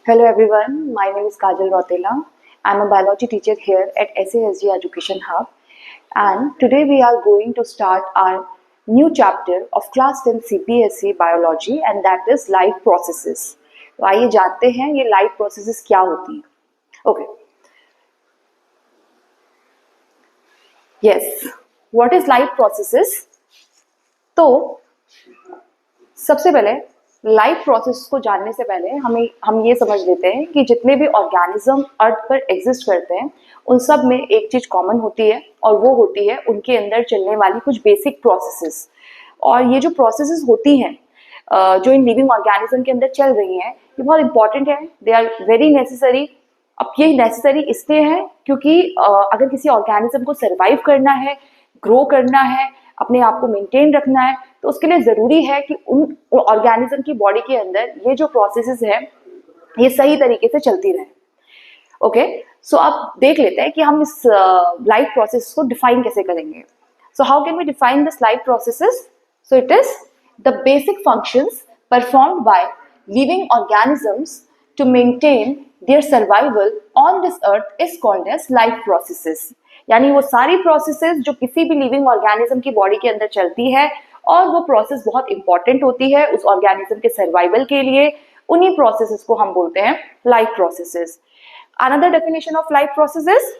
Hello everyone, my name is Kajal Rotela. I'm a biology teacher here at SASG Education Hub, and today we are going to start our new chapter of class 10 CPSE biology, and that is life processes. तो आइए जानते हैं ये life processes क्या होती हैं. Okay. Yes. What is life processes? तो सबसे पहले लाइफ प्रोसेस को जानने से पहले हम ये समझ लेते हैं कि जितने भी ऑर्गेनिज्म अर्थ पर एग्जिस्ट करते हैं उन सब में एक चीज कॉमन होती है और वो होती है उनके अंदर चलने वाली कुछ बेसिक प्रोसेसेस. और ये जो प्रोसेसेस होती हैं जो इन लिविंग ऑर्गेनिज्म के अंदर चल रही हैं ये बहुत इंपॉर्टेंट है. They are very necessary. अब ये नेसेसरी इसलिए है क्योंकि अगर किसी ऑर्गेनिज्म को सर्वाइव करना है, ग्रो करना है, अपने आप को मेंटेन रखना है तो उसके लिए जरूरी है कि उन ऑर्गेनिज्म की बॉडी के अंदर ये जो प्रोसेसेस है ये सही तरीके से चलती रहे. ओके, सो अब देख लेते हैं कि हम इस लाइफ प्रोसेस को डिफाइन कैसे करेंगे. So how can we define this life processes? So it is the basic functions performed by living organisms to maintain their survival on this earth is called as life processes. यानी वो सारी processes जो किसी भी living organism की body के अंदर चलती है और वो प्रोसेस बहुत इंपॉर्टेंट होती है उस ऑर्गेनिज्म के सर्वाइवल के लिए, उन्हीं प्रोसेसेस को हम बोलते हैं life processes. Another definition of life process is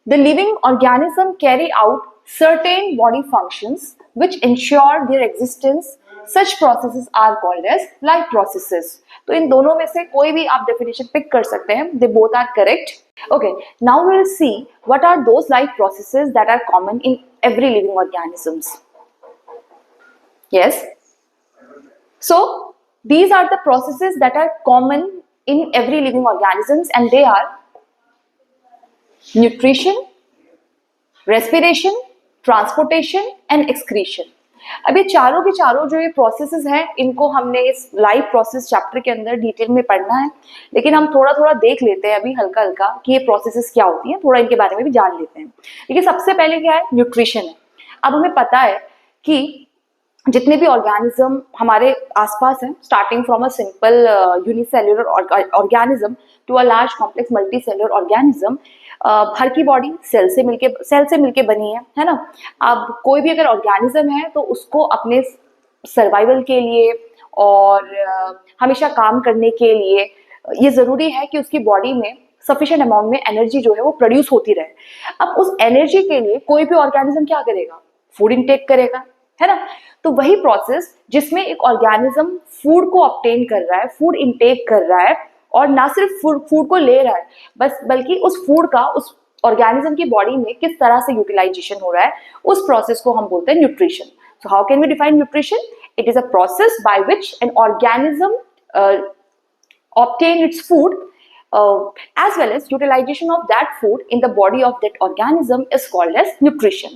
the living organism carry out certain body functions which ensure their existence. Such processes are called as life processes. तो इन दोनों में से कोई भी आप डेफिनेशन पिक कर सकते हैं. They both are correct. Okay, now we will see what are those life processes that are common in every living organisms. Yes. So these are the processes that are common in every living organisms, and they are nutrition, respiration, transportation and excretion. अब ये चारों के चारों जो ये processes हैं इनको हमने इस लाइफ प्रोसेस चैप्टर के अंदर डिटेल में पढ़ना है, लेकिन हम थोड़ा थोड़ा देख लेते हैं अभी हल्का हल्का कि ये प्रोसेसेस क्या होती हैं, थोड़ा इनके बारे में भी जान लेते हैं. देखिए सबसे पहले क्या है, न्यूट्रिशन है. अब हमें पता है कि जितने भी ऑर्गेनिज्म हमारे आसपास हैं, starting from a simple unicellular organism to a large complex multi cellular organism, हर की बॉडी सेल से मिलके बनी है ना. अब कोई भी अगर ऑर्गेनिज्म है तो उसको अपने सर्वाइवल के लिए और हमेशा काम करने के लिए ये जरूरी है कि उसकी बॉडी में सफिशिएंट अमाउंट में एनर्जी जो है वो प्रोड्यूस होती रहे. अब उस एनर्जी के लिए कोई भी ऑर्गेनिज्म क्या करेगा, फूड इनटेक करेगा, है ना. तो वही प्रोसेस जिसमें एक ऑर्गेनिज्म फूड को ऑब्टेन कर रहा है, फूड इनटेक कर रहा है और ना सिर्फ फूड को ले रहा है बल्कि उस फूड का उस ऑर्गेनिज्म की बॉडी में किस तरह से यूटिलाइजेशन हो रहा है, उस प्रोसेस को हम बोलते हैं nutrition. So how can we define nutrition? It is a process by which an organism obtain its food as well as utilization of that food in the body of that organism is called as nutrition.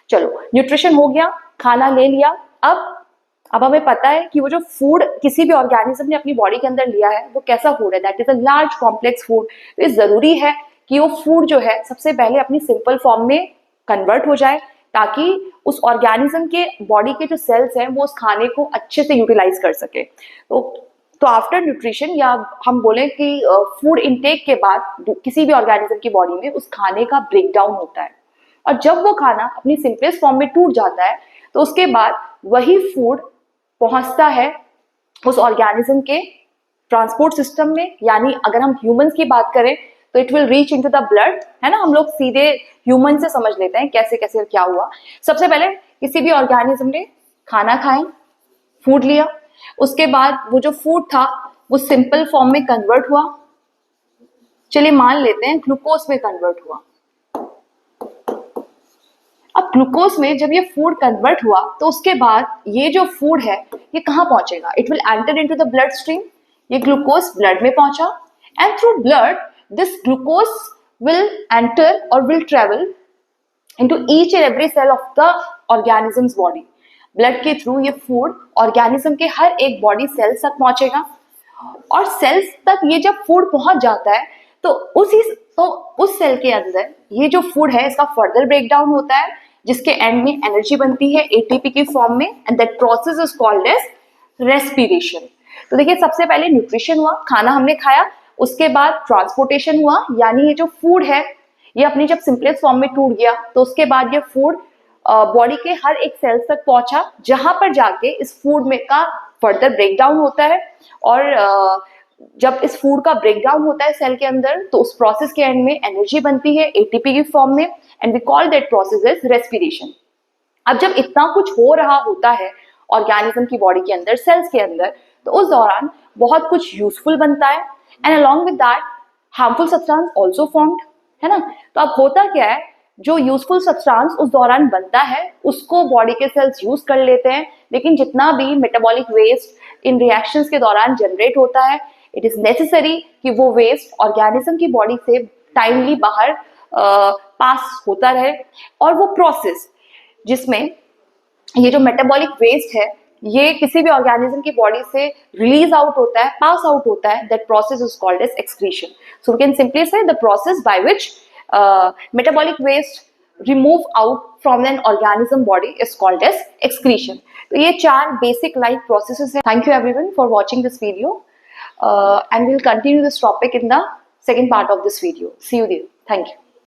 चलो nutrition हो गया, खाना ले लिया. अब हमें पता है कि वो जो फूड किसी भी ऑर्गेनिज्म ने अपनी बॉडी के अंदर लिया है वो कैसा फूड है, that is a large complex food. तो ये जरूरी है कि वो फूड जो है सबसे पहले अपनी सिंपल फॉर्म में कन्वर्ट हो जाए ताकि उस ऑर्गेनिज्म के बॉडी के जो सेल्स हैं वो उस खाने को अच्छे से यूटिलाइज कर सके. तो आफ्टर न्यूट्रिशन या हम बोले कि फूड इनटेक के बाद किसी भी ऑर्गेनिज्म की बॉडी में उस खाने का ब्रेकडाउन होता है और जब वो खाना अपनी सिंपलेस्ट फॉर्म में टूट जाता है तो उसके बाद वही फूड पहुंचता है उस ऑर्गेनिज्म के ट्रांसपोर्ट सिस्टम में. यानी अगर हम ह्यूमंस की बात करें तो it will reach into the blood, है ना. हम लोग सीधे ह्यूमन से समझ लेते हैं कैसे कैसे क्या हुआ. सबसे पहले किसी भी ऑर्गेनिज्म ने खाना खाया, फूड लिया, उसके बाद वो जो फूड था वो सिंपल फॉर्म में कन्वर्ट हुआ. चलिए मान लेते हैं ग्लूकोज में कन्वर्ट हुआ. अब ग्लूकोज में जब ये फूड कन्वर्ट हुआ तो उसके बाद ये जो फूड है ये कहाँ पहुंचेगा? It will enter into the blood stream. ये ग्लूकोज ब्लड में पहुंचा and through blood this glucose will enter और will travel into each and every cell of the organism's body. Blood के थ्रू ये फूड ऑर्गेनिज्म के हर एक body cells तक पहुंचेगा और सेल्स तक ये जब फूड पहुंच जाता है तो उस सेल के अंदर ये जो फूड है इसका फर्दर ब्रेकडाउन होता है जिसके एंड में एनर्जी बनती है एटीपी की फॉर्म में, and that process is called as respiration. तो देखिए सबसे पहले न्यूट्रिशन हुआ, खाना हमने खाया, उसके बाद ट्रांसपोर्टेशन हुआ, यानी ये जो फूड है ये अपनी जब सिंपलेस्ट फॉर्म में टूट गया तो उसके बाद ये फूड बॉडी के हर एक सेल्स तक पहुंचा, जहां पर जाके इस फूड में का फर्दर ब्रेकडाउन होता है। और जब इस फूड का ब्रेकडाउन होता है सेल के अंदर तो उस प्रोसेस के एंड में एनर्जी बनती है एटीपी की फॉर्म में, and we call that process is respiration. अब जब इतना कुछ हो रहा होता है ऑर्गेनिज्म की बॉडी के अंदर, सेल्स के अंदर, तो उस दौरान बहुत कुछ यूजफुल बनता है, and along with that harmful substance also formed, है ना। तो अब होता क्या है, जो यूजफुल सब्सटेंस उस दौरान बनता है उसको बॉडी के सेल्स यूज कर लेते हैं, लेकिन जितना भी मेटाबॉलिक वेस्ट इन रिएक्शंस के दौरान जनरेट होता है, इट इज नेसेसरी कि वो वेस्ट ऑर्गेनिज्म की बॉडी से टाइमली बाहर पास होता रहे। और वो प्रोसेस जिसमें ये जो मेटाबॉलिक वेस्ट है ये किसी भी ऑर्गेनिज्म की बॉडी से रिलीज आउट होता है, पास आउट होता है, that process is called as excretion. So we can simply say the process by which metabolic waste remove out from an organism body is called as excretion. तो ये 4 basic life processes है। Thank you everyone for watching this video, and we'll continue this topic in the second part of this video. See you there. Thank you.